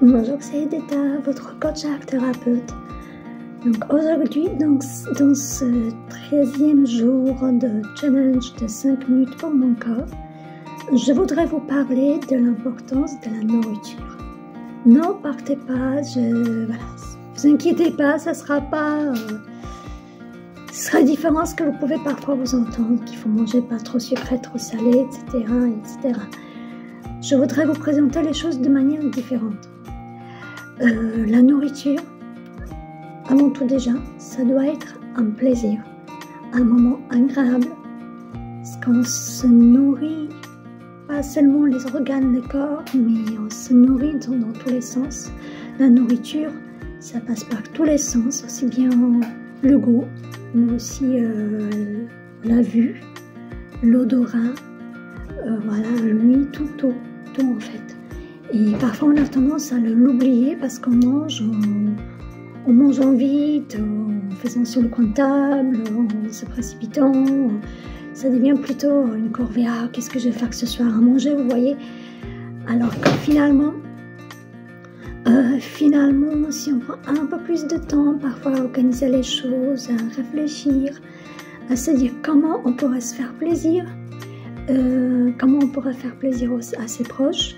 Bonjour, c'est Edeta, votre coach art thérapeute. Donc aujourd'hui, dans ce 13e jour de challenge de 5 minutes pour mon corps, je voudrais vous parler de l'importance de la nourriture. Non, partez pas, vous inquiétez pas, ça sera pas... ce sera différent ce que vous pouvez parfois vous entendre, qu'il faut manger pas trop sucré, trop salé, etc., etc. Je voudrais vous présenter les choses de manière différente. La nourriture, avant tout déjà, ça doit être un plaisir, un moment agréable. Parce qu'on se nourrit, pas seulement les organes du corps, mais on se nourrit dans tous les sens. La nourriture, ça passe par tous les sens, aussi bien le goût, mais aussi la vue, l'odorat, voilà, l'ouïe, tout en fait. Et parfois on a tendance à l'oublier parce qu'on mange, on mange en vite, en faisant sur le coin de table, en se précipitant. Ça devient plutôt une corvée. Ah, qu'est-ce que je vais faire ce soir à manger, vous voyez? Alors que finalement, si on prend un peu plus de temps, parfois à organiser les choses, à réfléchir, à se dire comment on pourrait se faire plaisir, comment on pourrait faire plaisir à ses proches,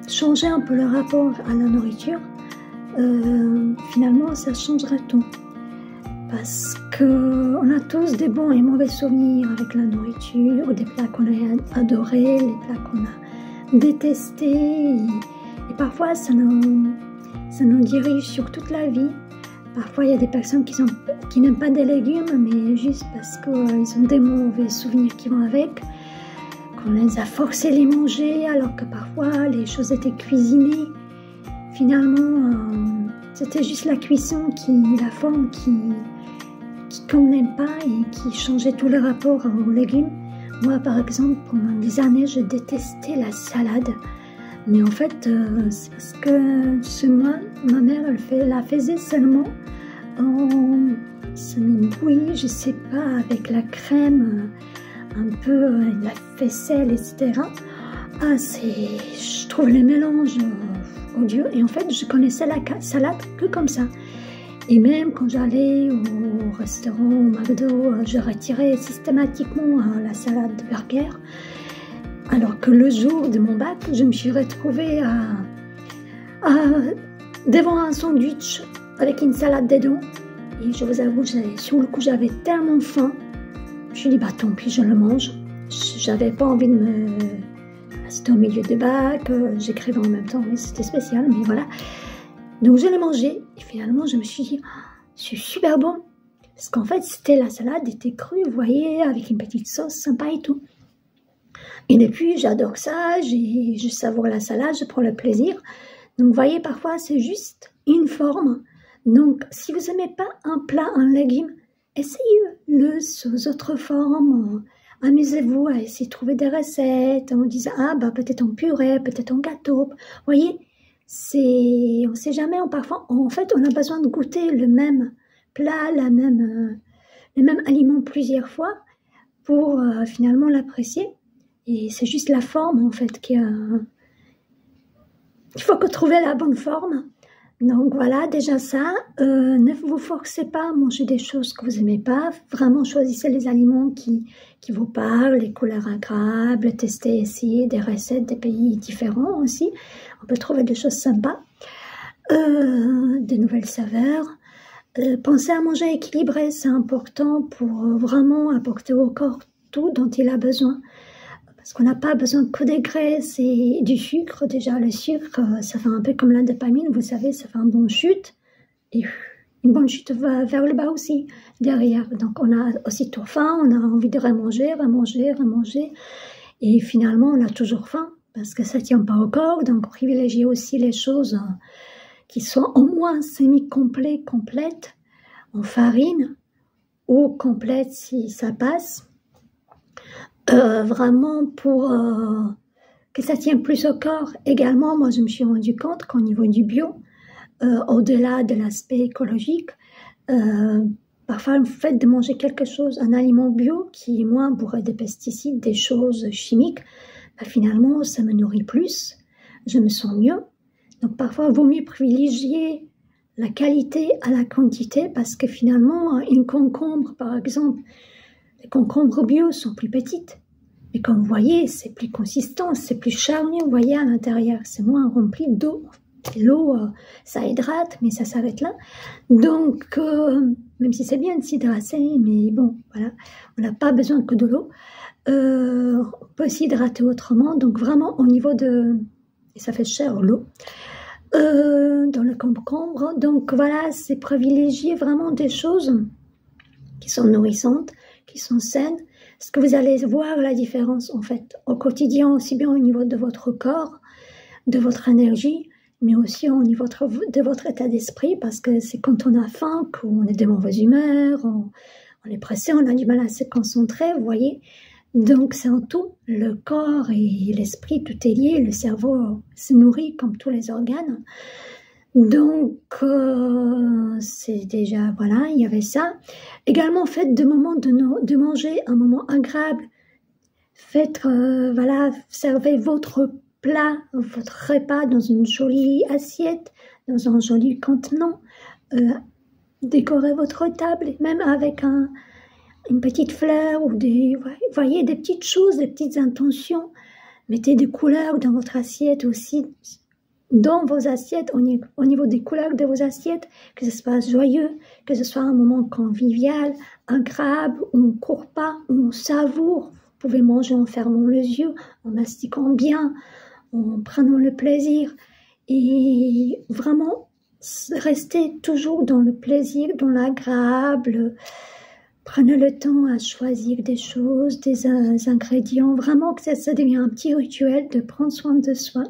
changer un peu le rapport à la nourriture, finalement ça changerait tout. Parce qu'on a tous des bons et mauvais souvenirs avec la nourriture, des plats qu'on a adorés, les plats qu'on a détestés. Et parfois ça nous dirige sur toute la vie. Parfois il y a des personnes qui n'aiment pas des légumes, mais juste parce qu'ils ont des mauvais souvenirs qui vont avec. On les a forcés à les manger alors que parfois les choses étaient cuisinées. Finalement, c'était juste la cuisson, la forme qui convenait pas et qui changeait tout le rapport aux légumes. Moi, par exemple, pendant des années, je détestais la salade. Mais en fait, c'est parce que chez moi, ma mère, elle la faisait seulement en semi-bouillie, je sais pas, avec la crème, un peu la faisselle, etc. Ah, je trouve le mélange odieux. Et en fait, je connaissais la salade que comme ça. Et même quand j'allais au restaurant, au McDo, je retirais systématiquement la salade de burger. Alors que le jour de mon bac, je me suis retrouvée devant un sandwich avec une salade dedans. Et je vous avoue, sur le coup, j'avais tellement faim. Je me suis dit, bah tant pis, je le mange. J'avais pas envie de me... C'était au milieu du bac, j'écrivais en même temps, oui, c'était spécial, mais voilà. Donc je l'ai mangé, et finalement je me suis dit, c'est super bon. Parce qu'en fait, la salade était crue, vous voyez, avec une petite sauce sympa et tout. Et depuis, j'adore ça, je savoure la salade, je prends le plaisir. Donc vous voyez, parfois c'est juste une forme. Donc si vous n'aimez pas un plat, un légume, essayez-le sous autre forme, amusez-vous à essayer de trouver des recettes, en disant, ah bah peut-être en purée, peut-être en gâteau, vous voyez, on ne sait jamais, parfois, en fait, on a besoin de goûter le même plat, le même aliment plusieurs fois pour finalement l'apprécier, et c'est juste la forme en fait il faut que trouver la bonne forme. Donc voilà, déjà ça, ne vous forcez pas à manger des choses que vous n'aimez pas, vraiment choisissez les aliments qui vous parlent, les couleurs agréables, testez, essayez des recettes des pays différents aussi, on peut trouver des choses sympas, des nouvelles saveurs, pensez à manger équilibré, c'est important pour vraiment apporter au corps tout dont il a besoin. Parce qu'on n'a pas besoin que des graisses et du sucre. Déjà, le sucre, ça fait un peu comme la dopamine, vous savez, ça fait une bonne chute. Et une bonne chute va vers le bas aussi, derrière. Donc, on a aussitôt faim, on a envie de remanger. Et finalement, on a toujours faim, parce que ça ne tient pas au corps. Donc, privilégiez aussi les choses qui sont au moins complètes, en farine, ou complètes si ça passe. Vraiment pour que ça tienne plus au corps. Également, moi je me suis rendu compte qu'au niveau du bio, au-delà de l'aspect écologique, parfois le fait de manger quelque chose, un aliment bio qui est moins bourré de pesticides, des choses chimiques, bah, finalement ça me nourrit plus, je me sens mieux. Donc parfois, il vaut mieux privilégier la qualité à la quantité parce que finalement, une concombre, par exemple, les concombres bio sont plus petites. Mais comme vous voyez, c'est plus consistant, c'est plus charnu, vous voyez, à l'intérieur. C'est moins rempli d'eau. L'eau, ça hydrate, mais ça s'arrête là. Donc, même si c'est bien de s'hydrater, mais bon, voilà, on n'a pas besoin que de l'eau. On peut s'hydrater autrement. Donc vraiment, au niveau de... Et ça fait cher, l'eau. Dans le concombre. Donc voilà, c'est privilégier vraiment des choses qui sont nourrissantes, qui sont saines. Parce que vous allez voir la différence, en fait, au quotidien, aussi bien au niveau de votre corps, de votre énergie, mais aussi au niveau de votre état d'esprit, parce que c'est quand on a faim qu'on est de mauvaise humeur, on est pressé, on a du mal à se concentrer, vous voyez. Donc c'est en tout, le corps et l'esprit, tout est lié, le cerveau se nourrit comme tous les organes. Donc c'est déjà, voilà, il y avait ça. Également, faites de moments de manger un moment agréable. Faites, voilà, servez votre plat, votre repas dans une jolie assiette, dans un joli contenant. Décorez votre table, même avec une petite fleur ou voyez, des petites choses, des petites intentions. Mettez des couleurs dans votre assiette aussi, dans vos assiettes, au niveau des couleurs de vos assiettes, que ce soit joyeux, que ce soit un moment convivial, agréable, où on ne court pas, où on savoure. Vous pouvez manger en fermant les yeux, en mastiquant bien, en prenant le plaisir. Et vraiment, restez toujours dans le plaisir, dans l'agréable. Prenez le temps à choisir des choses, des ingrédients. Vraiment que ça devient un petit rituel de prendre soin de soi.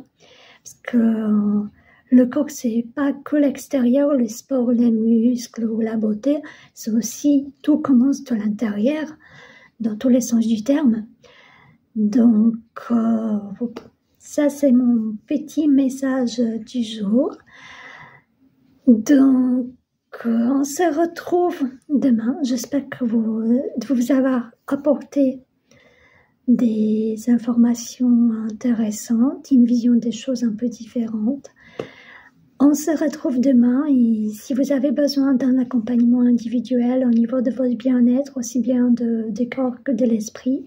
Parce que le corps, c'est pas que l'extérieur, le sport, les muscles ou la beauté. C'est aussi, tout commence de l'intérieur, dans tous les sens du terme. Donc, ça, c'est mon petit message du jour. Donc, on se retrouve demain. J'espère que vous avoir apporté des informations intéressantes, une vision des choses un peu différentes. On se retrouve demain et si vous avez besoin d'un accompagnement individuel au niveau de votre bien-être, aussi bien du corps que de l'esprit,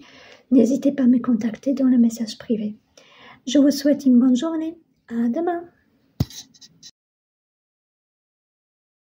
n'hésitez pas à me contacter dans le message privé. Je vous souhaite une bonne journée. À demain.